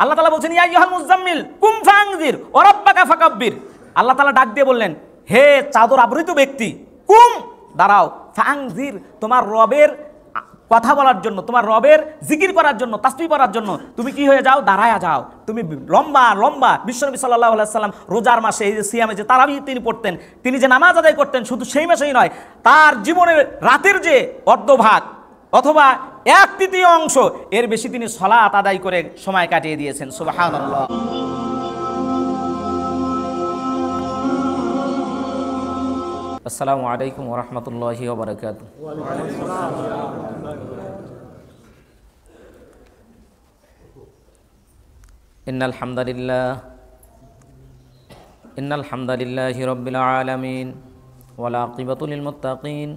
আল্লাহ তাআলা বলছেন ইয়া আইয়ুহাল মুযাম্মিল কুম ফাআনজির ওয়া রাব্বাকা ফাকাব্বির। আল্লাহ তাআলা ডাক দিয়ে বললেন, হে চাদর আবৃত ব্যক্তি, কুম দাঁড়াও, ফাআনজির তোমার রবের কথা বলার জন্য, তোমার রবের জিকির করার জন্য, তাসবিহ করার জন্য তুমি কি হয়ে যাও, দাঁড়ায়া যাও। তুমি লম্বা লম্বা বিশ্বনবী সাল্লাল্লাহু আলাইহি সাল্লাম রোজার মাসে এই যে সিয়ামে যে তারাবি তিনি পড়তেন, তিনি যে নামাজ আদায় করতেন, শুধু সেই মাসেই নয়, তার জীবনের রাতের যে অর্ধভাগ অথবা 1/3 অংশ এর বেশি তিনি সালাত আদায় করে সময় কাটিয়ে দিয়েছেন। সুবহানাল্লাহ। আসসালামু আলাইকুম ওয়া রাহমাতুল্লাহি ওয়া বারাকাতুহু। ইন্নাল হামদালিল্লাহি রাব্বিল আলামিন ওয়াল আকিবাতু লিল মুত্তাকিন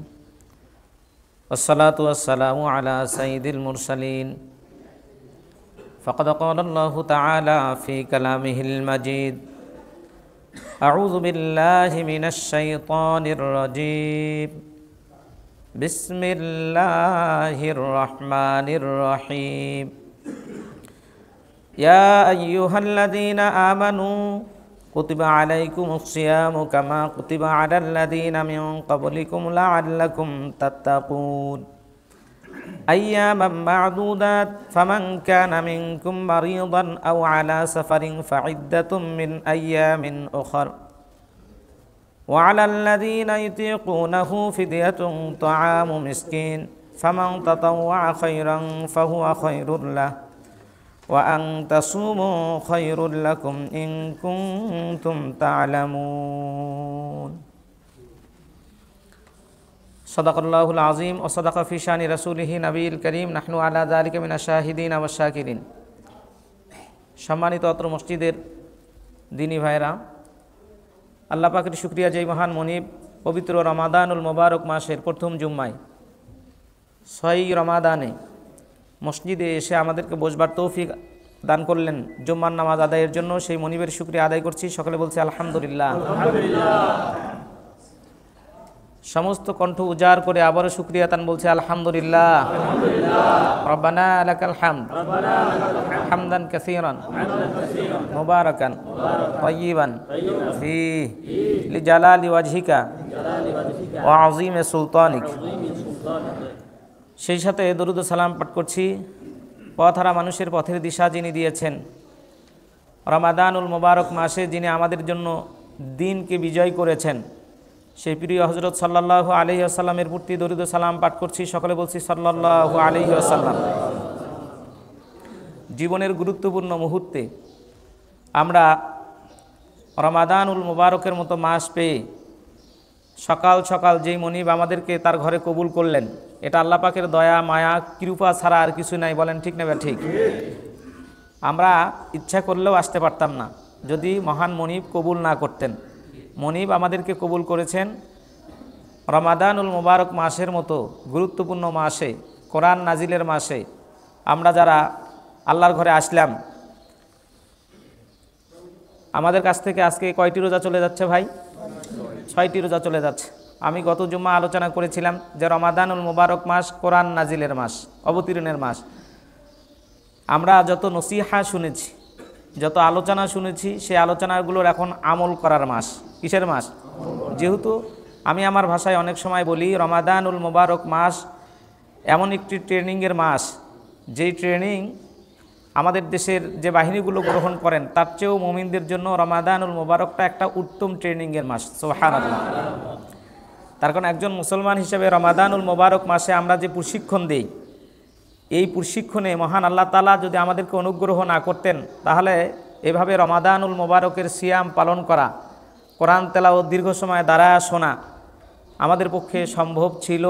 والصلاة والسلام على سيد المرسلين فقد قال الله تعالى في كلامه المجيد أعوذ بالله من الشيطان الرجيم بسم الله الرحمن الرحيم يا أيها الذين آمنوا كتب عليكم الصيام كما كتب على الذين من قبلكم لعلكم تتقون أياما معدودات فمن كان منكم مريضا أو على سفر فعدة من أيام أخر وعلى الذين يطيقونه فدية طعام مسكين فمن تطوع خيرا فهو خير له وأن تصوموا خير لكم إن كنتم تعلمون صدق الله العظيم وصدق في شان رسوله نبي الكريم نحن على ذلك من الشاهدين والشاكرين। সম্মানিত অত্র মসজিদের দিনী ভাইরা, আল্লাহ পাকের শুকরিয়া যেই মহান মনিব পবিত্র রমাদানুল মোবারক মাসের প্রথম জুম্মায় 6 রমাদানে মসজিদে এসে আমাদেরকে বসবার তৌফিক দান করলেন জুম্মার নামাজ আদায়ের জন্য, সেই মনিবের শুকরিয়া আদায় করছি। সকলে বলছি আলহামদুলিল্লাহ। সমস্ত কণ্ঠ উজাড় করে আবারও শুকরিয়া তান বলছি আলহামদুলিল্লাহ। রব্বানা লাকাল হামদ হামদান কাসীরান মুবারাকান তাইয়িবান ফীহি লিজালালি ওয়াজহিকা ওয়া আযীমি সুলতানিক। সেই সাথে দরুদ ও সালাম পাঠ করছি পথহারা মানুষের পথের দিশা যিনি দিয়েছেন, রমাদানুল মোবারক মাসে যিনি আমাদের জন্য দিনকে বিজয় করেছেন, সেই প্রিয় হযরত সাল্লাল্লাহু আলাইহি ওয়াসাল্লামের প্রতি দরুদ ও সালাম পাঠ করছি। সকলে বলছি সাল্লাল্লাহু আলাইহি ওয়াসাল্লাম। জীবনের গুরুত্বপূর্ণ মুহূর্তে আমরা রমাদানুল মোবারকের মতো মাস পেয়ে সকাল সকাল যেই মনিব আমাদেরকে তার ঘরে কবুল করলেন, এটা আল্লাহ পাকের দয়া মায়া কৃপা ছাড়া আর কিছু নাই। বলেন ঠিক না? ঠিক। আমরা ইচ্ছা করলেও আসতে পারতাম না যদি মহান মনিব কবুল না করতেন। মনিব আমাদেরকে কবুল করেছেন রমাদানুল মোবারক মাসের মতো গুরুত্বপূর্ণ মাসে, কোরআন নাজিলের মাসে আমরা যারা আল্লাহর ঘরে আসলাম, আমাদের কাছ থেকে আজকে কয়টি রোজা চলে যাচ্ছে ভাই? 6টি রোজা চলে যাচ্ছে। আমি গত জুম্মা আলোচনা করেছিলাম যে রমাদানুল মোবারক মাস কোরআন নাজিলের মাস, অবতীর্ণের মাস। আমরা যত নসিহা শুনেছি, যত আলোচনা শুনেছি, সেই আলোচনাগুলোর এখন আমল করার মাস। কিসের মাস? যেহেতু আমি আমার ভাষায় অনেক সময় বলি রমাদানুল মোবারক মাস এমন একটি ট্রেনিংয়ের মাস, যেই ট্রেনিং আমাদের দেশের যে বাহিনীগুলো গ্রহণ করেন তার চেয়েও মুমিনদের জন্য রমাদানুল মোবারকটা একটা উত্তম ট্রেনিংয়ের মাস। সুবহানাল্লাহ। তার কারণ একজন মুসলমান হিসেবে রমাদানুল মোবারক মাসে আমরা যে প্রশিক্ষণ দিই, এই প্রশিক্ষণে মহান আল্লাহ তাআলা যদি আমাদেরকে অনুগ্রহ না করতেন, তাহলে এভাবে রমাদানুল মোবারকের সিয়াম পালন করা, কোরআন তেলাওয়াত দীর্ঘ সময় দাঁড়ায় শোনা আমাদের পক্ষে সম্ভব ছিল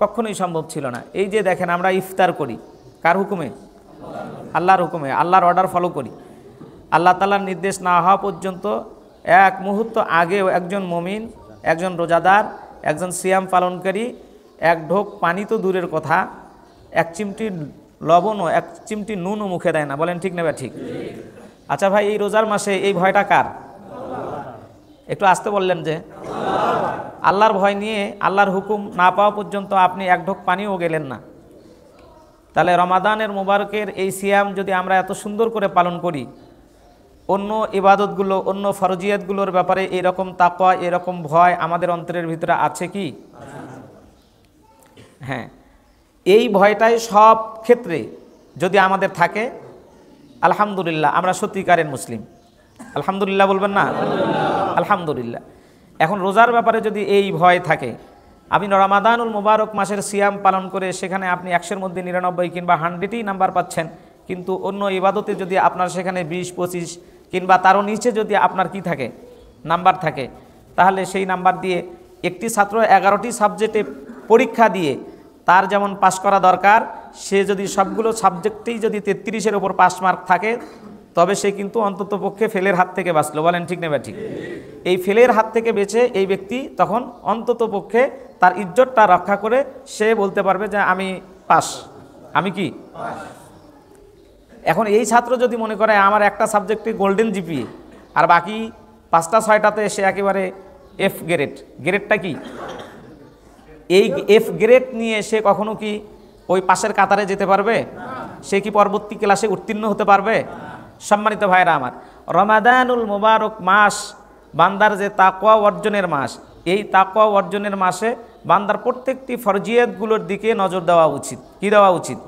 কখনোই সম্ভব ছিল না। এই যে দেখেন আমরা ইফতার করি কার হুকুমে? আল্লাহর হুকুমে, আল্লাহর অর্ডার ফলো করি। আল্লাহ তাআলার নির্দেশ না হওয়া পর্যন্ত এক মুহূর্ত আগেও একজন মুমিন, একজন রোজাদার, একজন সিয়াম পালনকারী এক ঢোক পানি তো দূরের কথা, এক চিমটি লবণও, এক চিমটি নুনও মুখে দেয় না। বলেন ঠিক না? ঠিক। আচ্ছা ভাই, এই রোজার মাসে এই ভয়টা কার? একটু আসতে বললেন যে আল্লাহর ভয় নিয়ে আল্লাহর হুকুম না পাওয়া পর্যন্ত আপনি এক ঢোক পানিও গেলেন না, তাহলে রমাদানের মুবারকের এই সিয়াম যদি আমরা এত সুন্দর করে পালন করি, অন্য ইবাদতগুলো, অন্য ফরজিয়াতগুলোর ব্যাপারে এরকম তাকওয়া, এরকম ভয় আমাদের অন্তরের ভিতরে আছে কি? হ্যাঁ, এই ভয়টাই সব ক্ষেত্রে যদি আমাদের থাকে, আলহামদুলিল্লাহ আমরা সত্যিকারের মুসলিম। আলহামদুলিল্লাহ বলবেন না? আলহামদুলিল্লাহ। এখন রোজার ব্যাপারে যদি এই ভয় থাকে, আপনি রমাদানুল মুবারক মাসের সিয়াম পালন করে সেখানে আপনি 100-এর মধ্যে 99 কিংবা 100ই নাম্বার পাচ্ছেন, কিন্তু অন্য ইবাদতে যদি আপনার সেখানে 20-25 কিংবা তারও নিচে যদি আপনার কি থাকে, নাম্বার থাকে, তাহলে সেই নাম্বার দিয়ে একটি ছাত্র 11টি সাবজেক্টে পরীক্ষা দিয়ে তার যেমন পাস করা দরকার, সে যদি সবগুলো সাবজেক্টেই যদি 33-এর ওপর পাস মার্ক থাকে, তবে সে কিন্তু অন্তত পক্ষে ফেলের হাত থেকে বাঁচলো। বলেন ঠিক না ঠিক? এই ফেলের হাত থেকে বেঁচে এই ব্যক্তি তখন অন্তত পক্ষে তার ইজ্জতটা রক্ষা করে সে বলতে পারবে যে আমি পাস, আমি কি। এখন এই ছাত্র যদি মনে করে আমার একটা সাবজেক্টে গোল্ডেন জিপিএ আর বাকি 5টা-6টাতে সে একেবারে এফ গ্রেড, গ্রেডটা কি, এই এফ গ্রেড নিয়ে সে কখনো কি ওই পাশের কাতারে যেতে পারবে? সে কি পরবর্তী ক্লাসে উত্তীর্ণ হতে পারবে? সম্মানিত ভাইরা আমার, রমাদানুল মুবারক মাস বান্দার যে তাকওয়া অর্জনের মাস, এই তাকওয়া অর্জনের মাসে বান্দার প্রত্যেকটি ফরজিয়াতগুলোর দিকে নজর দেওয়া উচিত। কি দেওয়া উচিত?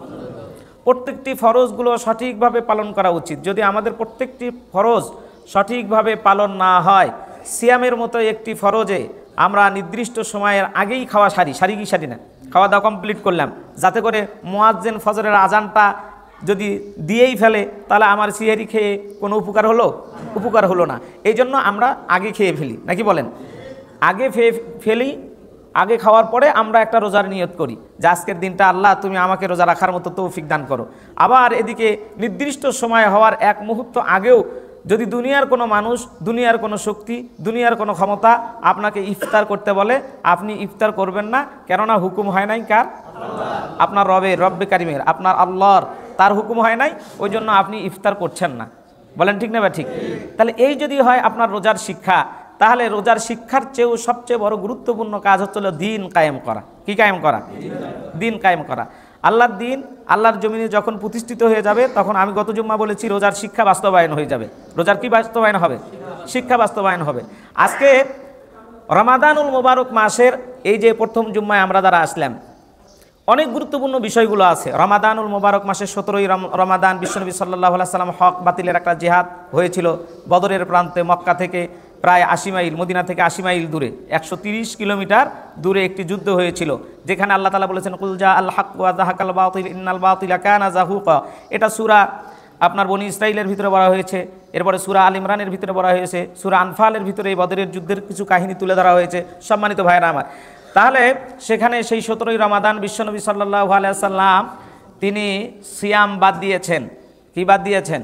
প্রত্যেকটি ফরজগুলো সঠিকভাবে পালন করা উচিত। যদি আমাদের প্রত্যেকটি ফরজ সঠিকভাবে পালন না হয়, সিয়ামের মতো একটি ফরজে আমরা নির্দিষ্ট সময়ের আগেই খাওয়া সারি না, খাওয়া দাওয়া কমপ্লিট করলাম, যাতে করে মুয়াজ্জিন ফজরের আজানটা যদি দিয়েই ফেলে তাহলে আমার সিহারি খেয়ে কোনো উপকার হলো? উপকার হলো না। এই জন্য আমরা আগে খেয়ে ফেলি, নাকি বলেন? আগে ফেলি, আগে খাওয়ার পরে আমরা একটা রোজার নিয়ত করি যে আজকের দিনটা আল্লাহ তুমি আমাকে রোজা রাখার মতো তৌফিক দান করো। আবার এদিকে নির্দিষ্ট সময় হওয়ার এক মুহূর্ত আগেও যদি দুনিয়ার কোনো মানুষ, দুনিয়ার কোনো শক্তি, দুনিয়ার কোনো ক্ষমতা আপনাকে ইফতার করতে বলে, আপনি ইফতার করবেন না, কেননা হুকুম হয় নাই কার? আপনার রব্বে কারিমের, আপনার আল্লাহর, তার হুকুম হয় নাই, ওই জন্য আপনি ইফতার করছেন না। বলেন ঠিক না বা ঠিক? তাহলে এই যদি হয় আপনার রোজার শিক্ষা, তাহলে রোজার শিক্ষার চেয়েও সবচেয়ে বড় গুরুত্বপূর্ণ কাজ হচ্ছে দিন কায়েম করা। কি কায়েম করা? দিন কায়েম করা। আল্লাহর দিন আল্লাহর জমিনে যখন প্রতিষ্ঠিত হয়ে যাবে, তখন আমি গত জুম্মা বলেছি রোজার শিক্ষা বাস্তবায়ন হয়ে যাবে। রোজার কি বাস্তবায়ন হবে? শিক্ষা বাস্তবায়ন হবে। আজকে রমাদানুল মুবারক মাসের এই যে প্রথম জুম্মায় আমরা যারা আসলাম, অনেক গুরুত্বপূর্ণ বিষয়গুলো আছে। রমাদানুল মুবারক মাসের 17ই রমাদান বিশ্বনবী সাল্লাল্লাহু আলাইহি সাল্লাম হক বাতিলের একটা জিহাদ হয়েছিল বদরের প্রান্তে, মক্কা থেকে প্রায় 80 মাইল, মদিনা থেকে 80 মাইল দূরে, 130 কিলোমিটার দূরে একটি যুদ্ধ হয়েছিল, যেখানে আল্লাহ তাআলা বলেছেন কুল জা আল হক ওয়া যাহাকাল বাতিল ইন্নাল বাতিলা কানা যাহুকা। এটা সূরা আপনার বনি ইসরাইলের ভিতরে বলা হয়েছে, এরপরে সূরা আল ইমরানের ভিতরে বলা হয়েছে, সূরা আনফালের ভিতরে এই বদরের যুদ্ধের কিছু কাহিনী তুলে ধরা হয়েছে। সম্মানিত ভাইরা আমার, তাহলে সেখানে সেই 17ই রমাদান বিশ্বনবী সাল্লাল্লাহু আলাইহি সাল্লাম তিনি সিয়াম বাদ দিয়েছেন। কি বাদ দিয়েছেন?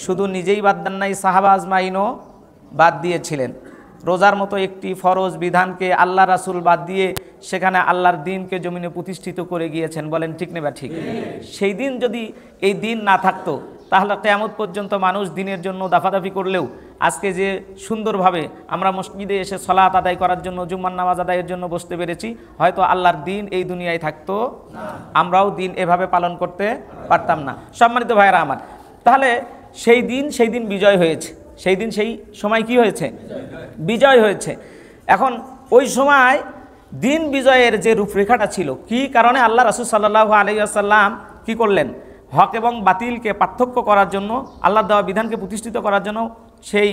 শুধু নিজেই বাদ দেন নাই, সাহাবা আজমাইনও বাদ দিয়েছিলেন। রোজার মতো একটি ফরজ বিধানকে আল্লাহ রাসূল বাদ দিয়ে সেখানে আল্লাহর দিনকে জমিনে প্রতিষ্ঠিত করে গিয়েছেন। বলেন ঠিক না বা ঠিক? সেই দিন যদি এই দিন না থাকতো, তাহলে কিয়ামত পর্যন্ত মানুষ দিনের জন্য দাফাদাফি করলেও আজকে যে সুন্দরভাবে আমরা মসজিদে এসে সালাত আদায় করার জন্য, জুম্মার নামাজ আদায়ের জন্য বসতে পেরেছি, হয়তো আল্লাহর দিন এই দুনিয়ায় থাকতো, আমরাও দিন এভাবে পালন করতে পারতাম না। সম্মানিত ভাইরা আমার, তাহলে সেই দিন বিজয় হয়েছে। সেই দিন সেই সময় কি হয়েছে? বিজয় হয়েছে। এখন ওই সময় দিন বিজয়ের যে রূপরেখাটা ছিল, কি কারণে আল্লাহ রাসূল সাল্লাল্লাহু আলাইহি ওয়াসাল্লাম কি করলেন? হক এবং বাতিলকে পার্থক্য করার জন্য, আল্লাহর দেওয়া বিধানকে প্রতিষ্ঠিত করার জন্য সেই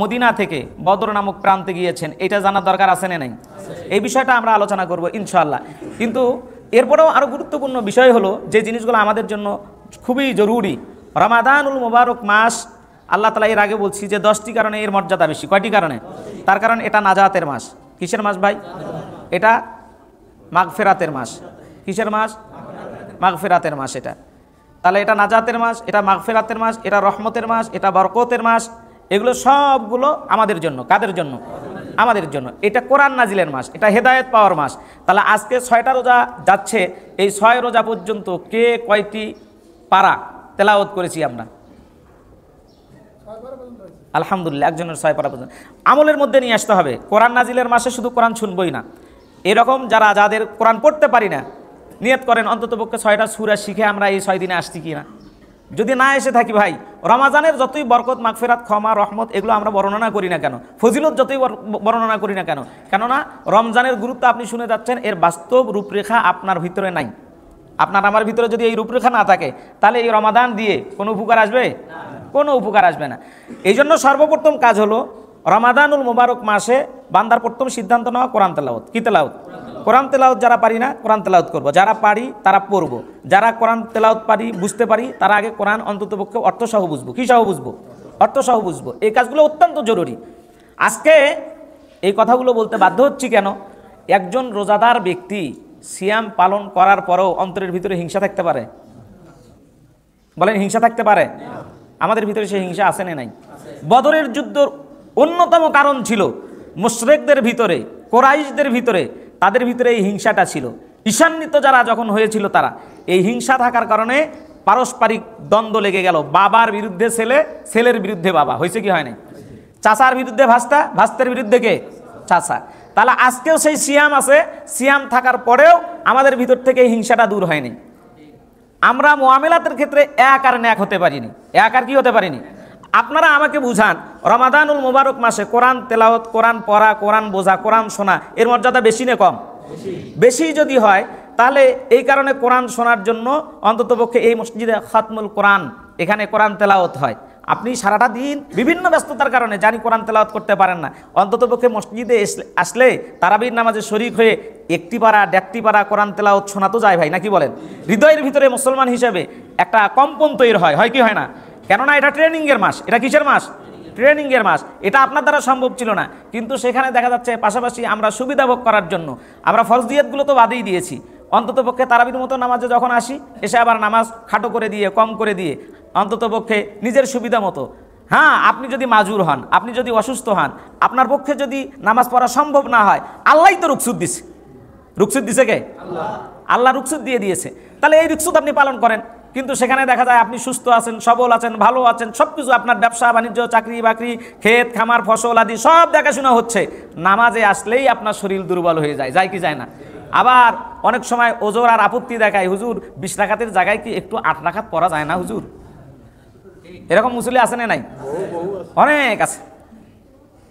মদিনা থেকে বদর নামক প্রান্তে গিয়েছেন। এটা জানার দরকার আছে না নাই? এই বিষয়টা আমরা আলোচনা করব ইনশাআল্লাহ। কিন্তু এরপরেও আরও গুরুত্বপূর্ণ বিষয় হলো যে জিনিসগুলো আমাদের জন্য খুবই জরুরি। রমাদানুল মুবারক মাস, আল্লাহ তাআলা এর আগে বলছি যে 10টি কারণে এর মর্যাদা বেশি। কয়টি কারণে? তার কারণ এটা নাজাতের মাস। কিসের মাস ভাই? এটা মাগফিরাতের মাস। কিসের মাস? মাগফিরাতের মাস। এটা তাহলে এটা নাজাতের মাস, এটা মাগফিরাতের মাস, এটা রহমতের মাস, এটা বরকতের মাস। এগুলো সবগুলো আমাদের জন্য। কাদের জন্য? আমাদের জন্য। এটা কোরআন নাজিলের মাস, এটা হেদায়েত পাওয়ার মাস। তাহলে আজকে 6টা রোজা যাচ্ছে, এই 6 রোজা পর্যন্ত কে কয়টি পারা তেলাওয়াত করেছি আমরা? আলহামদুলিল্লাহ, একজনের 6 পারা পর্যন্ত। আমলের মধ্যে নিয়ে আসতে হবে। কোরআন নাজিলের মাসে শুধু কোরআন শুনবই না, এরকম যাদের কোরআন পড়তে পারি না, নিয়ত করেন অন্ততপক্ষে 6টা সূরা শিখে আমরা এই 6 দিনে আসছি কিনা। যদি না এসে থাকি ভাই, রমাজানের যতই বরকত, মাগফিরাত, ক্ষমা, রহমত এগুলো আমরা বর্ণনা করি না কেন, ফজিলত যতই বর্ণনা করি না কেন, কেননা রমজানের গুরুত্ব আপনি শুনে যাচ্ছেন, এর বাস্তব রূপরেখা আপনার ভিতরে নাই। আপনার আমার ভিতরে যদি এই রূপরেখা না থাকে, তাহলে এই রমাদান দিয়ে কোনো উপকার আসবে? কোনো উপকার আসবে না। এই জন্য সর্বপ্রথম কাজ হলো রমাদানুল মুবারক মাসে বান্দার প্রথম সিদ্ধান্ত নেওয়া কোরআন তেলাওয়াত। কি তেলাওয়াত? কোরআন তেলাওয়াত। যারা পারি না কোরআন তেলাওয়াত করবো, যারা পারি তারা পড়বো। যারা কোরআন তেলাওয়াত পারি, বুঝতে পারি, তারা আগে কোরআন অন্ততপক্ষে অর্থসহ বুঝবো। কী সহ বুঝবো? অর্থসহ বুঝবো। এই কাজগুলো অত্যন্ত জরুরি। আজকে এই কথাগুলো বলতে বাধ্য হচ্ছি কেন? একজন রোজাদার ব্যক্তি সিয়াম পালন করার পরেও অন্তরের ভিতরে হিংসা থাকতে পারে? বলেন, হিংসা থাকতে পারে? আমাদের ভিতরে সেই হিংসা আছে না নাই? বদরের যুদ্ধর অন্যতম কারণ ছিল মুশরিকদের ভিতরে, কোরাইশদের ভিতরে, তাদের ভিতরে এই হিংসাটা ছিল। ঈশান্বিত যারা যখন হয়েছিল, তারা এই হিংসা থাকার কারণে পারস্পরিক দ্বন্দ্ব লেগে গেল। বাবার বিরুদ্ধে ছেলে, ছেলের বিরুদ্ধে বাবা। হয়েছে কি হয় নাই? চাচার বিরুদ্ধে ভাস্তা, ভাস্তের বিরুদ্ধে কে? চাচা। তাহলে আজকেও সেই সিয়াম আছে, সিয়াম থাকার পরেও আমাদের ভিতর থেকে এই হিংসাটা দূর হয়নি। আমরা মুআমেলাতের ক্ষেত্রে এক আর ন্যাক হতে পারিনি। এক আর কি হতে পারিনি? আপনারা আমাকে বুঝান, রমাদানুল মুবারক মাসে কোরআন তেলাওয়াত, কোরআন পড়া, কোরআন বোঝা, কোরআন শোনা, এর মর্যাদা বেশি না কম? বেশি যদি হয়, তাহলে এই কারণে কোরআন শোনার জন্য অন্ততপক্ষে এই মসজিদে খাতমুল কোরআন, এখানে কোরআন তেলাওয়াত হয়। আপনি সারাটা দিন বিভিন্ন ব্যস্ততার কারণে জানি কোরআন তেলাওয়াত করতে পারেন না, অন্ততপক্ষে মসজিদে আসলে তারাবির নামাজে শরীক হয়ে 1টি পারা 1.5টি পারা কোরআন তেলাওয়াত শোনা তো যায় ভাই, নাকি বলেন? হৃদয়ের ভিতরে মুসলমান হিসেবে একটা কম্পন তৈরি হয়, হয় কি হয় না? কেননা এটা ট্রেনিংয়ের মাস। এটা কিসের মাস? ট্রেনিংয়ের মাস। এটা আপনার দ্বারা সম্ভব ছিল না, কিন্তু সেখানে দেখা যাচ্ছে পাশাপাশি আমরা সুবিধা ভোগ করার জন্য আমরা ফরজিয়াতগুলো তো বাদেই দিয়েছি। অন্ততপক্ষে তারাবির মতো নামাজে যখন আসি, এসে আবার নামাজ খাটো করে দিয়ে, কম করে দিয়ে, অন্ততপক্ষে নিজের সুবিধা মতো। হ্যাঁ, আপনি যদি মাজুর হন, আপনি যদি অসুস্থ হন, আপনার পক্ষে যদি নামাজ পড়া সম্ভব না হয়, আল্লাহই তো রুকসুত দিছে। রুকসুত দিছে কে? আল্লাহ রুকসুত দিয়ে দিয়েছে। তাহলে এই রুকসুত আপনি পালন করেন। কিন্তু সেখানে দেখা যায় আপনি সুস্থ আছেন, সবল আছেন, ভালো আছেন, সব কিছু আপনার ব্যবসা বাণিজ্য, চাকরি বাকরি, ক্ষেত খামার, ফসল আদি সব দেখাশোনা হচ্ছে। নামাজে আসলেই আপনার শরীর দুর্বল হয়ে যায়, যায় কি যায় না? আবার অনেক সময় ওজোর আর আপত্তি দেখায়, হুজুর 20 রাকাতের জায়গায় কি একটু 8 রাকাত পড়া যায় না হুজুর? এরকম মুসল্লি আছে না নাই? অনেক আছে।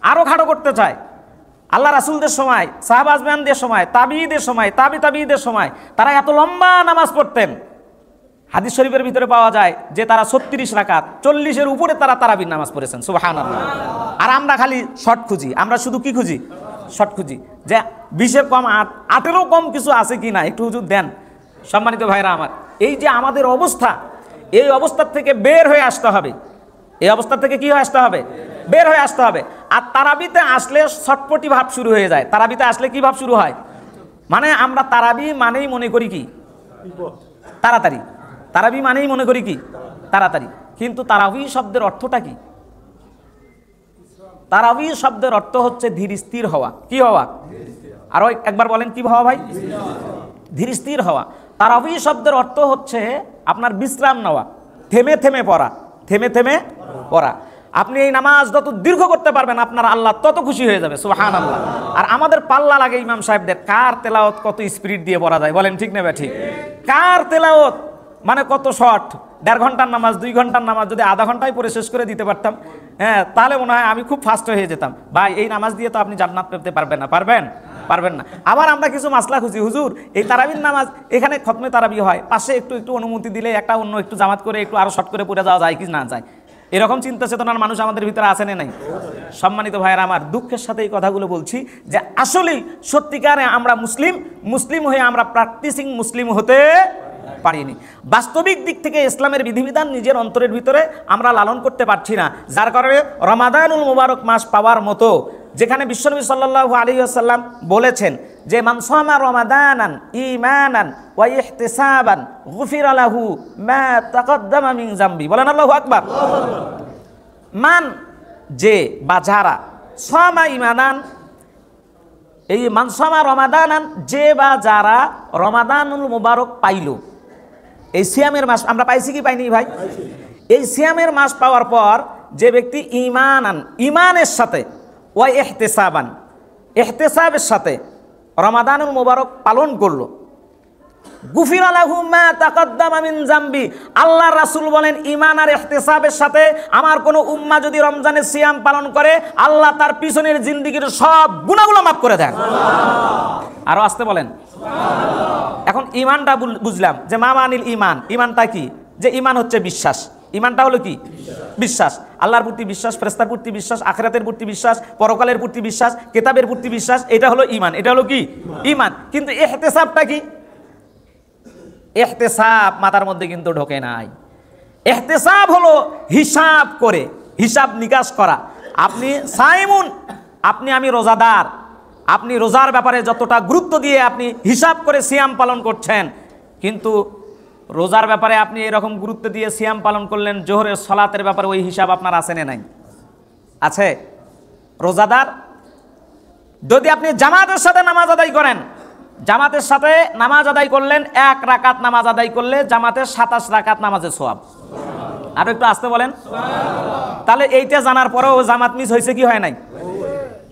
আরো খাটো করতে চায়। আল্লাহ রাসূলদের সময়, সাহাবা আজমানদের সময়, তাবিঈদের সময়, তাবিঈদের সময় তারা এত লম্বা নামাজ পড়তেন। হাদিস শরীফের ভিতরে পাওয়া যায় যে তারা 36 রাকাত, 40-এর উপরে তারা তারাবির নামাজ পড়েছেন। সুবহানাল্লাহ। আর আমরা খালি শর্ট খুঁজি। আমরা শুধু কি খুঁজি? শর্ট খুঁজি, যে 20-এর কম, 8-এরও কম কিছু আছে কি না, একটু হুজুর দেন। সম্মানিত ভাইরা আমার, এই যে আমাদের অবস্থা, এই অবস্থার থেকে বের হয়ে আসতে হবে। এই অবস্থা থেকে কি হয়ে আসতে হবে? বের হয়ে আসতে হবে। আর তারাবিতে আসলে ছটপটি ভাব শুরু হয়ে যায়। তারাবিতে আসলে কি ভাব শুরু হয়? মানে আমরা তারাবি মানেই মনে করি কি? তাড়াতাড়ি। তারাবি মানেই মনে করি কি? তাড়াতাড়ি। কিন্তু তারাবি শব্দের অর্থটা কি? তারাবি শব্দের অর্থ হচ্ছে ধীর স্থির হওয়া। কি হওয়া? আরো একবার বলেন, কি হওয়া ভাই? ধীর স্থির হওয়া। তারাবি শব্দের অর্থ হচ্ছে আপনার বিশ্রাম নেওয়া, থেমে থেমে পড়া, থেমে থেমে পড়া। আপনি এই নামাজ যত দীর্ঘ করতে পারবেন, আপনার আল্লাহ তত খুশি হয়ে যাবে। সুবহানাল্লাহ। আর আমাদের পাল্লা লাগে ইমাম সাহেবদের, কার তেলাওয়াত কত স্পিড দিয়ে পড়া যায়, বলেন ঠিক নেবে ঠিক? কার তেলাওয়াত মানে কত শর্ট। 1.5 ঘন্টার নামাজ, 2 ঘন্টার নামাজ যদি আধা ঘন্টায় পরে শেষ করে দিতে পারতাম, হ্যাঁ, তাহলে মনে হয় আমি খুব ফাস্ট হয়ে যেতাম। ভাই, এই নামাজ দিয়ে তো আপনি জান্নাত পেতে পারবেন না। পারবেন? পারবেন না। আবার আমরা কিছু মাসলা খুঁজি, হুজুর এই তারাবির নামাজ, এখানে খতমে তারাবি হয়, পাশে একটু একটু অনুমতি দিলে একটা অন্য একটু জামাত করে একটু আরো শর্ট করে পড়ে যাওয়া যায় কি না যায়? এরকম চিন্তা চেতনার মানুষ আমাদের ভিতরে আছে না নাই? সম্মানিত ভাইয়েরা আমার, দুঃখের সাথে এই কথাগুলো বলছি যে আসলেই সত্যিকারে আমরা মুসলিম হয়ে আমরা প্র্যাকটিসিং মুসলিম হতে পারিনি। বাস্তবিক দিক থেকে ইসলামের বিধিবিধান নিজের অন্তরের ভিতরে আমরা লালন করতে পারছি না, যার কারণে রমাদানুল মুবারক মাস পাওয়ার মতো, যেখানে বিশ্বনবী সাল্লাল্লাহু আলাইহি ওয়াসাল্লাম বলেছেন যে মান সামা রমাদানান ঈমানান ওয়া ইহতিসাবান গুফিরা লাহু মা তাকদ্দামা মিন যামবি। বলেন আল্লাহু আকবার। মান, যে বা যারা, সামা ঈমানান, এই মান সামা রমাদানান, যে বা যারা রমাদানুল মুবারক পাইল। এই সিয়ামের মাস আমরা পাইছি কি পাইনি ভাই? এই সিয়ামের মাস পাওয়ার পর যে ব্যক্তি ঈমানান, ঈমানের সাথে, ওয়া ইহতিসাবান, ইহতিসাবের সাথে রমাদানুল মুবারক পালন করলো, গুফিরা লাহু মা তাকাদ্দামা মিন যামবি। আল্লাহর রাসূল বলেন ঈমান আর ইহতিসাবের সাথে আমার কোন উম্মাহ যদি রমজানের সিয়াম পালন করে আল্লাহ তার পিছনের জিন্দেগীর সব গুনাহগুলো মাফ করে দেন। আরো আসতে বলেন সুবহানাল্লাহ। এখন ঈমানটা বুঝলাম যে মামানিল ঈমান, ঈমানটা কি? যে ঈমান হচ্ছে বিশ্বাস। ঈমানটা হলো কি? বিশ্বাস। আল্লাহর প্রতি বিশ্বাস, ফেরেশতার প্রতি বিশ্বাস, আখিরাতের প্রতি বিশ্বাস, পরকালের প্রতি বিশ্বাস, কিতাবের প্রতি বিশ্বাস, এটা হলো ঈমান। এটা হলো কি? ঈমান। কিন্তু ইহতিসাবটা কি? ইহতিসাব মাথার মধ্যে কিন্তু ঢোকে নাই। ইহতিসাব হলো হিসাব করে, হিসাব নিকাশ করা। আপনি সাইমুন, আমি রোজাদার, আপনি রোজার ব্যাপারে যতটা গুরুত্ব দিয়ে আপনি হিসাব করে সিয়াম পালন করছেন, কিন্তু রোজার ব্যাপারে আপনি এরকম গুরুত্ব দিয়ে সিয়াম পালন করলেন, জোহরের সালাতের ব্যাপারে ওই হিসাব আপনার আছে না নাই? আছে। রোজাদার যদি আপনি জামাতের সাথে নামাজ আদায় করেন, জামাতের সাথে নামাজ আদায় করলেন, 1 রাকাত নামাজ আদায় করলে জামাতের 27 রাকাত নামাজের সওয়াব। আরো একটু আসতে বলেন সুবহানাল্লাহ। তাহলে এইটা জানার পরেও জামাত মিস হয়েছে কি হয় নাই?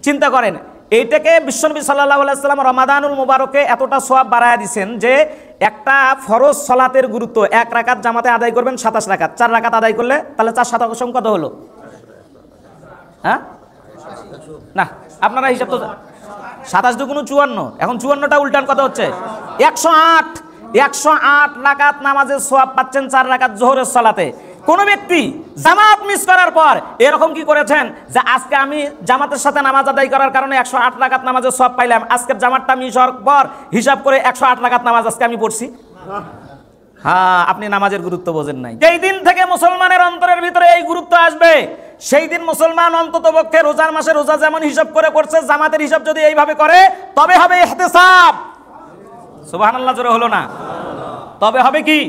চিন্তা করেন, এইটাকে বিশ্বনবী সাল্লাল্লাহু আলাইহি সাল্লাম রমাদানুল মুবারকে এতটা সওয়াব বাড়ায়া দিয়েছেন যে একটা ফরজ সালাতের গুরুত্ব, 1 রাকাত জামাতে আদায় করবেন 27 রাকাত, 4 রাকাত আদায় করলে তাহলে 4 7 কত হলো? হ্যাঁ না, আপনারা হিসাব তো 27 দুগুণ 54, এখন 54টা উল্টান কত হচ্ছে? 108। 108 রাকাত নামাজের সওয়াব পাচ্ছেন 4 রাকাত জোহরের সালাতে। কোন ব্যক্তি জামাত মিস করার পর এরকম কি করেছেন যে আজকে আমি জামাতের সাথে নামাজ আদায় করার কারণে 108 রাকাত নামাজের সওয়াব পাইলাম, আজকের জামাতটা মিস হওয়ার পর হিসাব করে 108 রাকাত নামাজ আজকে আমি পড়ছি? হ্যাঁ, আপনি নামাজের গুরুত্ব বোঝেন নাই। যেই দিন থেকে মুসলমানের অন্তরের ভিতরে এই গুরুত্ব আসবে, সেই দিন মুসলমান অন্ততপক্ষে রোজার মাসে রোজা যেমন হিসাব করে করছে, জামাতের হিসাব যদি এইভাবে করে তবে হবে ইহতিসাব। সুবহানাল্লাহ জোরে হলো না? তবে হবে কি?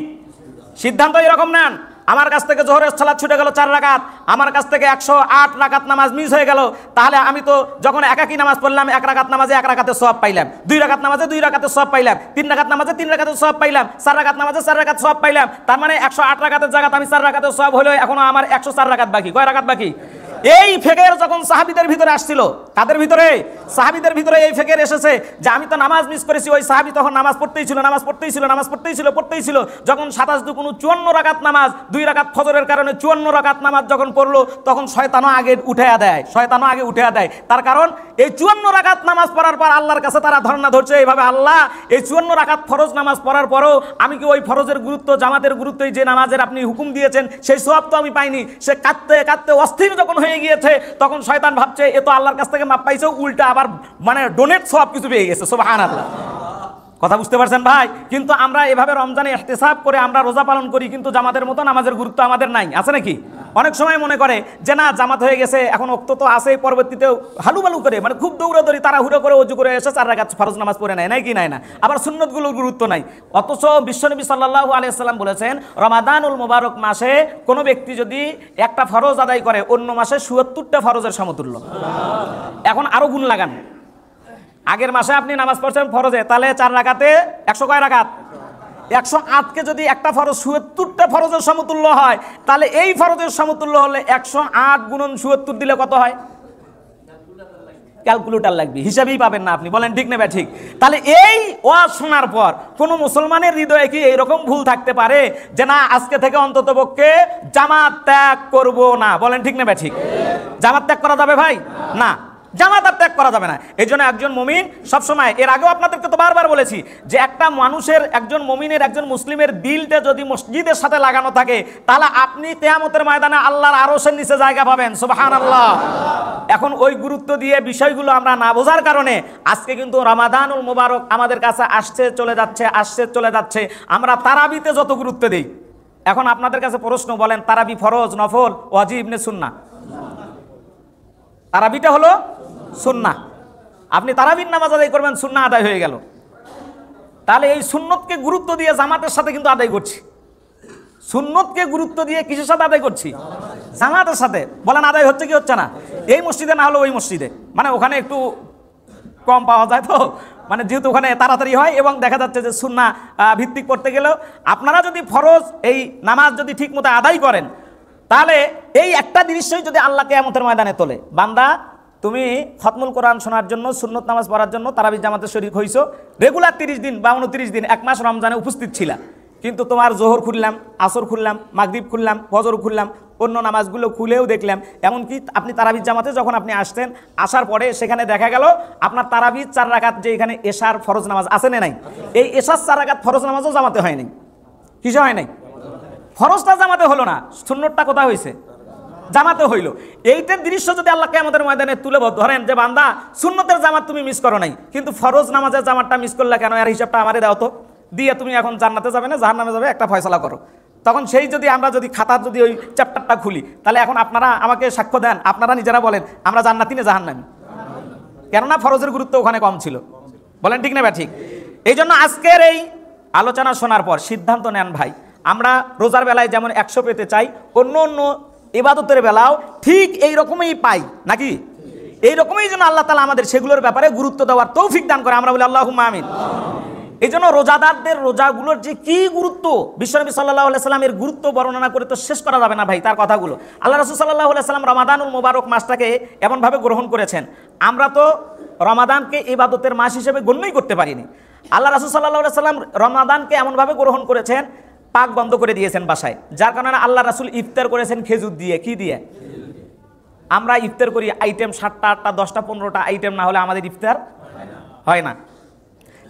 সিদ্ধান্ত এরকম নেন, আমার কাছ থেকে জোহরের সালাত ছুটে গেল 4 রাকাত, আমার কাছ থেকে 108 রাকাত নামাজ মিস হয়ে গেল, তাহলে আমি তো যখন একাকি নামাজ পড়লাম 1 রাকাত নামাজে 1 রাকাতের সওয়াব পাইলাম, 2 রাকাত নামাজে 2 রাকাতের সওয়াব পাইলাম, 3 রাকাত নামাজে 3 রাকাতের সওয়াব পাইলাম, 4 রাকাত নামাজে 4 রাকাত সওয়াব পাইলাম। তার মানে 108 রাকাতের জায়গায় আমি 4 রাকাতের সওয়াব হলো, এখনো আমার 104 রাকাত বাকি। কয় রাকাত বাকি? এই ফিকির যখন সাহাবীদের ভিতরে আসছিল, কাদের ভিতরে? সাহাবীদের ভিতরে এই ফিকির এসেছে যে আমি তো নামাজ মিস করেছি। ওই সাহাবী তখন নামাজ পড়তেই ছিল। যখন 27 দুগুণ 54 রাকাত নামাজ, 2 রাকাত ফজরের কারণে 54 রাকাত নামাজ যখন পড়লো, তখন শয়তানও আগে উঠায়া দেয়। তার কারণ এই 54 রাকাত নামাজ পড়ার পর আল্লাহর কাছে তারা ধর্ণা ধরছে এইভাবে, আল্লাহ এই 54 রাকাত ফরজ নামাজ পড়ার পরও আমি কি ওই ফরজের গুরুত্ব, জামাতের গুরুত্ব, যে নামাজের আপনি হুকুম দিয়েছেন সেই সওয়াব তো আমি পাইনি। সে কাঁদতে অস্থির যখন হয়ে গিয়েছে, তখন শয়তান ভাবছে এ তো আল্লাহর কাছ থেকে মাপ পাইছে, উল্টা আবার মানে ডোনেট সওয়াব কিছু পেয়ে গেছে। সুবহানাল্লাহ। কথা বুঝতে পারছেন ভাই? কিন্তু আমরা এভাবে রমজানে ইহতিসাব করে আমরা রোজা পালন করি, কিন্তু জামাতের মতো নামাজের গুরুত্ব আমাদের নাই। আছে নাকি? অনেক সময় মনে করে যে না জামাত হয়ে গেছে, এখন ওক্ত তো আছে, পরবর্তীতেও হালুবালু করে মানে খুব দৌড়াদৌড়ি তাড়াহুড়ো করে ওযু করে এসে 4 রাকাত ফরজ নামাজ পড়ে নেয়, নাই কি নাই না? আবার সুন্নতগুলোর গুরুত্ব নাই। অথচ বিশ্বনবী সাল্লাল্লাহু আলাইহি সাল্লাম বলেছেন রমাদানুল মুবারক মাসে কোনো ব্যক্তি যদি একটা ফরজ আদায় করে অন্য মাসে ৭৪টা ফরজের সমতুল্য। এখন আরো গুণ লাগান, আগের মাসে আপনি নামাজ পড়ছেন ফরজে, তাহলে 4 রাকাতে 100 কয় রাকাত? 108কে যদি একটা ফরজ ৭৪টা ফরজের সমতুল্য হয়, তাহলে এই ফরজের সমতুল্য হলে 108 গুণন ৭৪ দিলে কত হয়? ক্যালকুলেটর লাগবে, হিসাবেই পাবেন না আপনি। বলেন ঠিক না ঠিক? তাহলে এই ওয়াজ শোনার পর কোন মুসলমানের হৃদয়ে কি এইরকম ভুল থাকতে পারে যে না আজকে থেকে অন্ততপক্ষে জামাত ত্যাগ করব না? বলেন ঠিক না ঠিক? জামাত ত্যাগ করা যাবে ভাই? না, জামাত আর ত্যাগ করা যাবে না। এই জন্য একজন মুমিন সবসময়, এর আগেও আপনাদেরকে তো বারবার বলেছি যে একটা মানুষের, একজন মুমিনের, একজন মুসলিমের দিলটা যদি মসজিদের সাথে লাগানো থাকে, তাহলে আপনি কিয়ামতের ময়দানে আল্লাহর আরশের নিচে জায়গা পাবেন। সুবহানাল্লাহ। এখন ওই গুরুত্ব দিয়ে বিষয়গুলো আমরা না বোঝার কারণে আজকে কিন্তু রমাদানুল মুবারক আমাদের কাছে আসছে চলে যাচ্ছে। আমরা তারাবিতে যত গুরুত্ব দেই, এখন আপনাদের কাছে প্রশ্ন, বলেন তারাবি ফরজ, নফল, ওয়াজিব না সুন্নাহ? তারাবিটা হলো সুন্নাহ। আপনি তারাবির নামাজ আদায় করবেন, সুন্নাহ আদায় হয়ে গেল। তাহলে এই সুন্নতকে গুরুত্ব দিয়ে জামাতের সাথে কিন্তু আদায় করছি। সুন্নতকে গুরুত্ব দিয়ে কিসের সাথে আদায় করছি? জামাতের সাথে। বলেন আদায় হচ্ছে কি হচ্ছে না? এই মসজিদে না হলো ওই মসজিদে, মানে ওখানে একটু কম পাওয়া যায় তো, মানে যেহেতু ওখানে তাড়াতাড়ি হয় এবং দেখা যাচ্ছে যে সুন্নাহ ভিত্তিক পড়তে গেলেও আপনারা যদি ফরজ এই নামাজ যদি ঠিক মতো আদায় করেন, তাহলে এই একটা দৃশ্যই যদি আল্লাহ কিয়ামতের ময়দানে তোলে, বান্দা তুমি খতমুল কোরআন শোনার জন্য, সুন্নত নামাজ পড়ার জন্য তারাবির জামাতে শরীক হইছো, রেগুলার 30 দিন বা 29 দিন, 1 মাস রমজানে উপস্থিত ছিলা, কিন্তু তোমার জোহর খুললাম, আসর খুললাম, মাগরিব খুললাম, ফজর খুললাম, অন্য নামাজগুলো খুলেও দেখলাম, এমনকি আপনি তারাবির জামাতে যখন আপনি আসতেন, আসার পরে সেখানে দেখা গেল আপনার তারাবির 4 রাকাত যে এখানে এশার ফরজ নামাজ আছে না নাই, এই এশার 4 রাকাত ফরজ নামাজও জামাতে হয় নাই। কিসে হয় নাই? ফরজটা জামাতে হলো না, সুন্নতটা কোথায় হয়েছে? জামাতে হইল। এইটার দৃশ্য যদি আল্লাহ কিয়ামতের ময়দানে তুলে ধরেন যে বান্দা সুন্নতের জামাত তুমি মিস করো নাই, কিন্তু ফরজ নামাজের জামাতটা মিস করলে কেন, এর হিসাবটা আমারে দাও তো, দিয়ে তুমি এখন জান্নাতে যাবে না জাহান্নামে যাবে, একটা ফয়সালা করো। তখন সেই যদি আমরা যদি খাতার যদি ওই চ্যাপ্টারটা খুলি, তাহলে এখন আপনারা আমাকে সাক্ষ্য দেন, আপনারা নিজেরা বলেন আমরা জান্নাতি না জাহান্নামী? কেননা ফরজের গুরুত্ব ওখানে কম ছিল। বলেন ঠিক না বা ঠিক? এই জন্য আজকের এই আলোচনা শোনার পর সিদ্ধান্ত নেন ভাই, আমরা রোজার বেলায় যেমন 100 পেতে চাই, অন্য অন্য ইবাদতের বেলাও ঠিক এই রকমই পাই নাকি? এই রকমই যেন আল্লাহ তাআলা আমাদের সেগুলোর ব্যাপারে গুরুত্ব দেওয়ার তৌফিক দান করে, আমরা বলি আল্লাহুম্মা আমিন। এই জন্য রোজাদারদের রোজাগুলোর যে কি গুরুত্ব, বিশ্বনবী সাল্লাল্লাহু আলাইহি সাল্লামের গুরুত্ব বর্ণনা করে তো শেষ করা যাবে না ভাই তার কথাগুলো। আল্লাহ রাসূল সাল্লাল্লাহু আলাইহি সাল্লাম রমাদানুল মুবারক মাসটাকে এমনভাবে গ্রহণ করেছেন, আমরা তো রমাদানকে ইবাদতের মাস হিসেবে গণ্যই করতে পারিনি। আল্লাহ রাসূল সাল্লাল্লাহু আলাইহি সাল্লাম রমাদানকে এমনভাবে গ্রহণ করেছেন, পাক বন্ধ করে দিয়েছেন বাসায়, যার কারণে আল্লাহ রাসূল ইফতার করেছেন খেজুর দিয়ে। কি দিয়ে? আমরা ইফতার করি আইটেম 7টা 8টা 10টা 15টা আইটেম না হলে আমাদের ইফতার হয় না।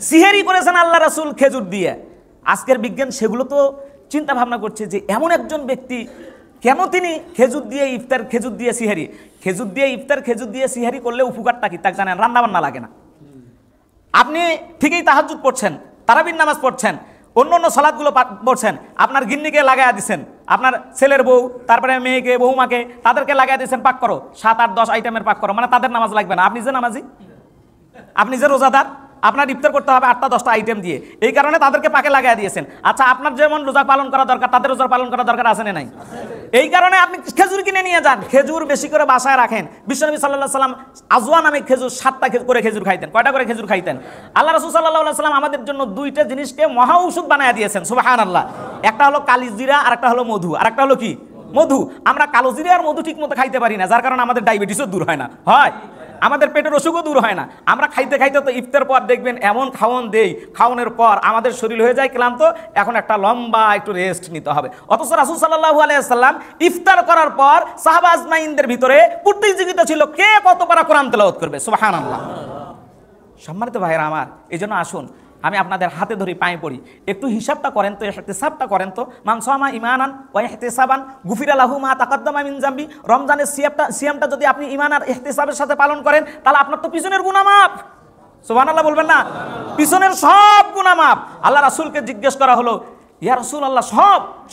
সিহেরি করেছেন আল্লাহ রাসূল খেজুর দিয়ে। আজকের বিজ্ঞান সেগুলো তো চিন্তা ভাবনা করছে যে এমন একজন ব্যক্তি কেন তিনি খেজুর দিয়ে ইফতার, খেজুর দিয়ে সিহেরি, খেজুর দিয়ে ইফতার, খেজুর দিয়ে সিহেরি করলে উপকারটা কি তা জানেন? রান্না বান্না লাগে না। আপনি ঠিকই তাহাজ্জুদ পড়ছেন, তারাবির নামাজ পড়ছেন, অন্য অন্য সালাতগুলো পড়ছেন, আপনার গিন্নিকে লাগাইয়া দিচ্ছেন, আপনার ছেলের বউ, তারপরে মেয়েকে, বৌমাকে, তাদেরকে লাগাইয়া দিচ্ছেন পাক করো, 7 8 10 আইটেমের পাক করো, মানে তাদের নামাজ লাগবে না। আপনি যে নামাজি, আপনি যে রোজাদার, আপনার ইফতার করতে হবে 8টা 10টা আইটেম দিয়ে, এই কারণে তাদেরকে পাকে লাগাইয়া দিয়েছেন। আচ্ছা, আপনার যেমন রোজা পালন করা দরকার, তাদের রোজা পালন করা দরকার আছে না নাই? এই কারণে আপনি খেজুর কিনে নিয়ে যান, খেজুর বেশি করে বাসায় রাখেন। বিশ্বনবী সাল্লাল্লাহু আলাইহি সাল্লাম আজওয়া নামে খেজুর 7টা করে খেজুর খাইতেন। কয়টা করে খেজুর খাইতেন? আল্লাহ রাসূল সাল্লাল্লাহু আলাইহি সাল্লাম আমাদের জন্য 2টা জিনিসকে মহা ঔষধ বানায়া দিয়েছেন, সুবহানাল্লাহ। একটা হলো কালিজিরা, আর একটা হলো মধু, আর একটা হলো কি? মধু। আমরা কালো জিরা আর মধু ঠিক মতো খাইতে পারি না, যার কারণে আমাদের ডায়াবেটিসও দূর হয় না, হয় আমাদের পেটের অসুখও দূর হয় না। আমরা খাইতে খাইতে তো ইফতার পর দেখবেন এমন খাওয়ান দেই, খাওয়ানোর পর আমাদের শরীর হয়ে যায় ক্লান্ত, এখন একটা লম্বা একটু রেস্ট নিতে হবে। অথচ রাসূল সাল্লাল্লাহু আলাইহি সাল্লাম ইফতার করার পর সাহাবা আজমাইনদের ভিতরে প্রতিযোগিতা ছিল কে কত পারা কোরআন তেলাওয়াত করবে, সুবহানাল্লাহ। সম্মানিত ভাইরা আমার, এই জন্য আসুন আমি আপনাদের হাতে ধরি, পায়ে পড়ি, একটু হিসাবটা করেন তো, ইহতিসাবটা করেন তো। মান সামা ঈমানান ওয়া ইহতিসাবান গুফিরা লাহু মা তাকাদ্দামা মিন যামবি। রমজানের সিয়ামটা যদি আপনি ঈমান আর ইহতিসাবের সাথে পালন করেন, তাহলে আপনার তো পিছনের গুনাহ মাফ। সুবহানাল্লাহ বলবেন না? পিছনের সব গুনাহ মাফ। আল্লাহ রাসূলকে জিজ্ঞেস করা হলো, ইয়া রাসূলুল্লাহ,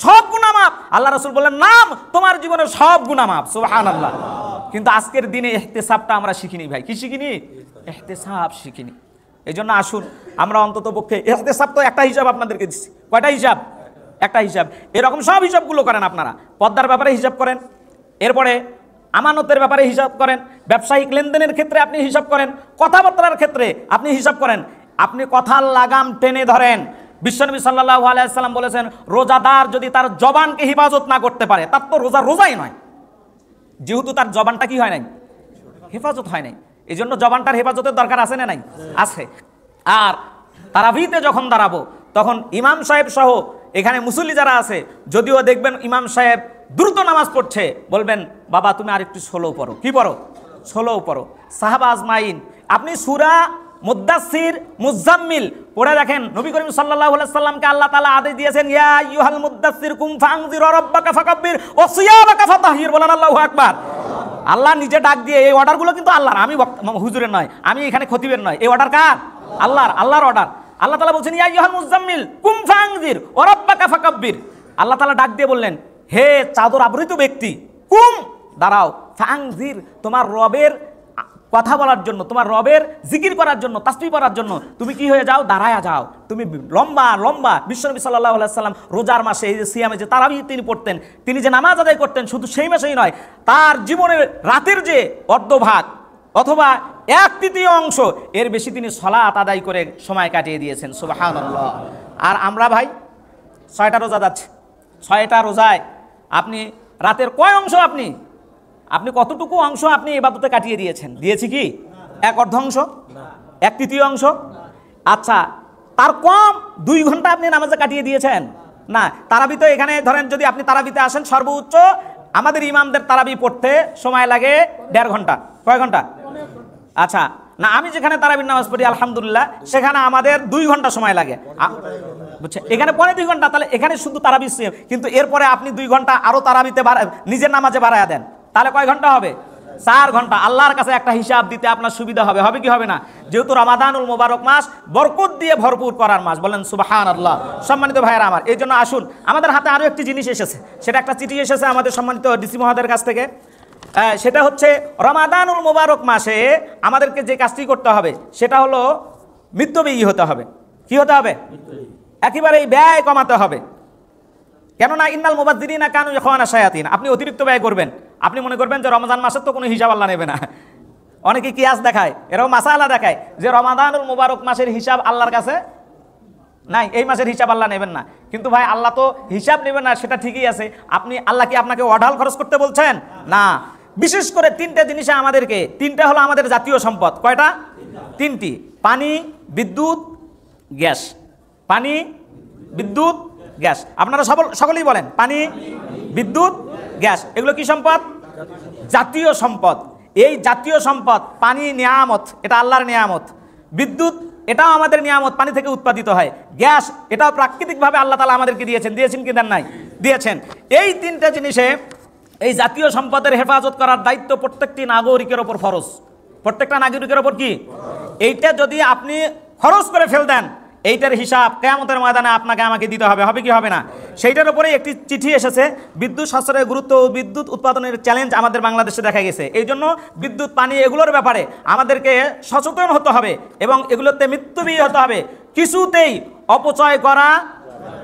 সব গুনাহ মাফ? আল্লাহ রাসূল বললেন, নাম, তোমার জীবনের সব গুনাহ মাফ। সুবহানাল্লাহ। কিন্তু আজকের দিনে ইহতিসাবটা আমরা শিখিনি ভাই। কি শিখিনি? ইহতিসাব শিখিনি। এই জন্য আসুন আমরা অন্তত পক্ষে ইহতিসাব তো একটা হিসাব আপনাদেরকে দিচ্ছি। কয়টা হিসাব? একটা হিসাব। এরকম সব হিসাবগুলো করেন আপনারা। পর্দার ব্যাপারে হিসাব করেন, এরপরে আমানতের ব্যাপারে হিসাব করেন, ব্যবসায়িক লেনদেনের ক্ষেত্রে আপনি হিসাব করেন, কথাবার্তার ক্ষেত্রে আপনি হিসাব করেন। আপনি কথার লাগাম টেনে ধরেন। বিশ্বনবী সাল্লাল্লাহু আলাইহি সাল্লাম বলেছেন, রোজাদার যদি তার জবানকে হেফাজত না করতে পারে, তার তো রোজাই নয়, যেহেতু তার জবানটা কি হয় নাই? হেফাজত হয় নাই। এই জন্য জবানটার হেফাজতের দরকার আছে না নাই? আছে। আর তারাবিতে যখন দাঁড়াবো, তখন ইমাম সাহেব সহ এখানে মুসল্লি যারা আছে, যদিও দেখবেন ইমাম সাহেব দ্রুত নামাজ পড়ছে, বলবেন বাবা তুমি আর একটু স্লো পড়ো। কি পড়ো? স্লো পড়ো। সাহাবা আজমাইন, আপনি সূরা মুদ্দাসসির, মুজাম্মিল পড়ে দেখেন, নবী করিম সাল্লাল্লাহু আলাইহি সাল্লামকে আল্লাহ তাআলা আদেশ দিয়েছেন, ইয়া আইয়ুহাল মুদ্দাসসির কুম ফাআনজির রাব্বাকা ফাকাব্বির ওয়া সিয়াবাকা ফাতাহহির। বলেন আল্লাহু আকবার। আল্লাহ নিজে ডাক দিয়ে, এই অর্ডারগুলো কিন্তু আল্লাহর, আমি হুজুরের নয়, আমি এখানে খতিবের নয়, এই অর্ডার কার? আল্লাহর। আল্লাহর অর্ডার। আল্লাহ তাআলা বলছেন, ইয়া আইয়ুহাল মুজাম্মিল কুম ফাআনজির ওয়া রাব্বাকা ফাকাব্বির। আল্লাহ তাআলা ডাক দিয়ে বললেন, হে চাদর আবৃত ব্যক্তি, কুম দাঁড়াও, ফাআনজির তোমার রবের কথা বলার জন্য, তোমার রবের জিকির করার জন্য, তাসবিহ পড়ার জন্য তুমি কি হয়ে যাও? দাঁড়ায়া যাও। তুমি লম্বা লম্বা। বিশ্বনবী সাল্লাল্লাহু আলাইহি সাল্লাম রোজার মাসে, এই যে সিয়ামে যে তারাবি তিনি পড়তেন, তিনি যে নামাজ আদায় করতেন, শুধু সেই মাসেই নয়, তার জীবনের রাতের যে অর্ধভাগ অথবা 1/3 অংশ, এর বেশি তিনি সালাত আদায় করে সময় কাটিয়ে দিয়েছেন। সুবহানাল্লাহ। আর আমরা ভাই 6টা রোজা যাচ্ছে, 6টা রোজায় আপনি রাতের কয় অংশ আপনি আপনি কতটুকু অংশ আপনি ইবাদতে কাটিয়ে দিয়েছেন? দিয়েছি কি 1/4 1/3 আচ্ছা, তার কম 2 ঘন্টা আপনি নামাজে কাটিয়ে দিয়েছেন না। তারাবি তো এখানে ধরেন যদি আপনি তারাবিতে আসেন, সর্বোচ্চ আমাদের ইমামদের তারাবি পড়তে সময় লাগে 1.5 ঘন্টা। কয় ঘন্টা? আচ্ছা না, আমি যেখানে তারাবির নামাজ পড়ি আলহামদুলিল্লাহ, সেখানে আমাদের 2 ঘন্টা সময় লাগে। বুঝছে, এখানে 2.5 ঘন্টা। তাহলে এখানে শুধু তারাবি, কিন্তু এরপরে আপনি 2 ঘন্টা আরো তারাবিতে নিজের নামাজে বাড়ায়া দেন, তাহলে কয় ঘন্টা হবে? 4 ঘন্টা। আল্লাহর কাছে একটা হিসাব দিতে আপনার সুবিধা হবে, হবে কি হবে না? যেহেতু রমাদানুল মুবারক মাস বরকত দিয়ে ভরপুর করার মাস, বলেন সুবহানাল্লাহ। সম্মানিত ভাইয়েরা আমার, এই জন্য আসুন, আমাদের হাতে আরো একটি জিনিস এসেছে, সেটা একটা চিঠি এসেছে আমাদের সম্মানিত ডিসি মহোদয়ের কাছ থেকে। সেটা হচ্ছে রমাদানুল মুবারক মাসে আমাদেরকে যে কাজটি করতে হবে সেটা হলো মিতব্যয়ী হতে হবে। কি হতে হবে? একেবারেই ব্যয় কমাতে হবে। কেননা ইন্নাল মুবাযযিরিনা কানু ইখওয়ানা শায়াতিন। আপনি অতিরিক্ত ব্যয় করবেন, আপনি মনে করবেন যে রমজান মাসের তো কোনো হিসাব আল্লাহ নেবে না। অনেকে কিয়াস দেখায়, এরাও মাসালা দেখায় যে রমাদানুল মুবারক মাসের হিসাব আল্লাহর কাছে নাই, এই মাসের হিসাব আল্লাহ নেবেন না। কিন্তু ভাই আল্লাহ তো হিসাব নেবেন না, সেটা ঠিকই আছে। আপনি আল্লাহ কি আপনাকে অঢাল খরচ করতে বলছেন? না। বিশেষ করে 3টে জিনিসে আমাদেরকে, 3টে হলো আমাদের জাতীয় সম্পদ। কয়টা? 3টি। পানি, বিদ্যুৎ, গ্যাস। পানি, বিদ্যুৎ, গ্যাস। আপনারা সকলেই বলেন পানি, বিদ্যুৎ, গ্যাস, এগুলো কি সম্পদ? জাতীয় সম্পদ। এই জাতীয় সম্পদ, পানি নিয়ামত, এটা আল্লাহর নিয়ামত। বিদ্যুৎ, এটাও আমাদের নিয়ামত, পানি থেকে উৎপাদিত হয়। গ্যাস, এটাও প্রাকৃতিকভাবে আল্লাহ তাআলা আমাদেরকে দিয়েছেন। দিয়েছেন কি দেন নাই? দিয়েছেন। এই 3টে জিনিসে, এই জাতীয় সম্পদের হেফাজত করার দায়িত্ব প্রত্যেকটি নাগরিকের ওপর ফরজ। প্রত্যেকটা নাগরিকের ওপর কি? এইটা যদি আপনি খরচ করে ফেল দেন, এইটার হিসাব কিয়ামতের ময়দানে আপনাকে আমাকে দিতে হবে, হবে কি হবে না? সেইটার উপরে একটি চিঠি এসেছে। বিদ্যুৎ সাশ্রয়ের গুরুত্ব ও বিদ্যুৎ উৎপাদনের চ্যালেঞ্জ আমাদের বাংলাদেশে দেখা গেছে। এই জন্য বিদ্যুৎ, পানি এগুলোর ব্যাপারে আমাদেরকে সচেতন হতে হবে এবং এগুলোতে মিতব্যয়ী হতে হবে। কিছুতেই অপচয় করা।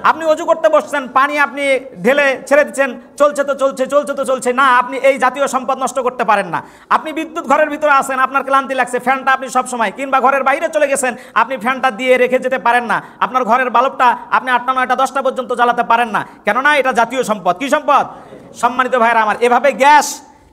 আপনি অজু করতে বসছেন, পানি আপনি ঢেলে ছেড়ে দিচ্ছেন, চলছে তো চলছে, চলছে তো চলছে না। আপনি এই জাতীয় সম্পদ নষ্ট করতে পারেন না। আপনি বিদ্যুৎ ঘরের ভিতরে আছেন, আপনার ক্লান্তি লাগছে, ফ্যানটা আপনি সব সময়, কিংবা ঘরের বাইরে চলে গেছেন, আপনি ফ্যানটা দিয়ে রেখে যেতে পারেন না। আপনার ঘরের বাল্বটা আপনি 8টা 9টা 10টা পর্যন্ত জ্বালাতে পারেন না, কেননা এটা জাতীয় সম্পদ। কি সম্পদ? সম্মানিত ভাইরা আমার, এভাবে গ্যাস,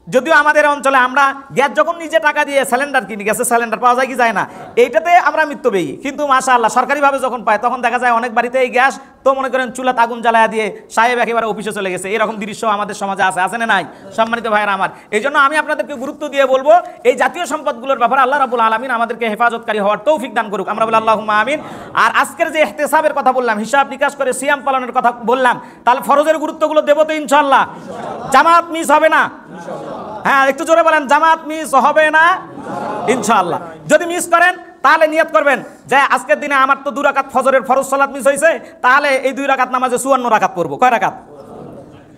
যদিও আমাদের অঞ্চলে আমরা গ্যাস যখন নিজে টাকা দিয়ে সিলিন্ডার কিনি, গ্যাসের সিলিন্ডার পাওয়া যায় কি যায় না, এইটাতে আমরা মিতব্যয়ী। কিন্তু মাশাআল্লাহ সরকারিভাবে যখন পায় তখন দেখা যায় অনেক বাড়িতে এই গ্যাস তো মনে করেন চুলাতে আগুন জ্বালায়া দিয়ে সাহেব একেবারে অফিসে চলে গেছে। এরকম দৃশ্য আমাদের সমাজে আছে, আছে না নাই? সম্মানিত ভাইরা আমার, এই জন্য আমি আপনাদেরকে গুরুত্ব দিয়ে বলবো, এই জাতীয় সম্পদগুলোর ব্যাপারে আল্লাহ রাব্বুল আলামিন আমাদেরকে হেফাজতকারী হওয়ার তৌফিক দান করুক। আমরা বলি আল্লাহুম্মা আমিন। আর আজকের যে ইহতিসাবের কথা বললাম, হিসাব নিকাশ করে সিয়াম পালনের কথা বললাম, তাহলে ফরজের গুরুত্বগুলো দেবো তো ইনশাআল্লাহ। জামাত মিস হবে না? হ্যাঁ, একটু জোরে বলেন, জামাত মিস হবে না ইনশাআল্লাহ। যদি মিস করেন তাহলে নিয়ত করবেন যে আজকের দিনে আমার তো 2 রাকাত ফজরের ফরজ সালাত মিস হয়েছে, তাহলে এই 2 রাকাত নামাজে 54 রাকাত পড়বো। কয় রাকাত?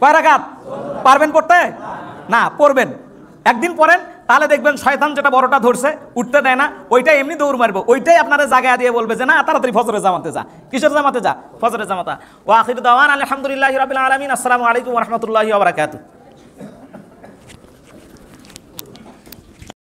কয় রাকাত? পারবেন পড়তে? না, পড়বেন। একদিন পড়েন, তাহলে দেখবেন শয়তান যেটা বড়টা ধরছে, উঠতে দেয় না, ওইটাই এমনি দৌড় মারবো, ওইটাই আপনারা জায়গা দিয়ে বলবে যে না তাড়াতাড়ি ফজরের জামাতে যা। কিসের জামাতে যা? ফজরের জামাতা। ওয়া আখিরু দাওয়ানা আলহামদুলিল্লাহি রাব্বিল আলামিন। আসসালামু আলাইকুম ওয়া রাহমাতুল্লাহি ওয়া বারাকাতুহু।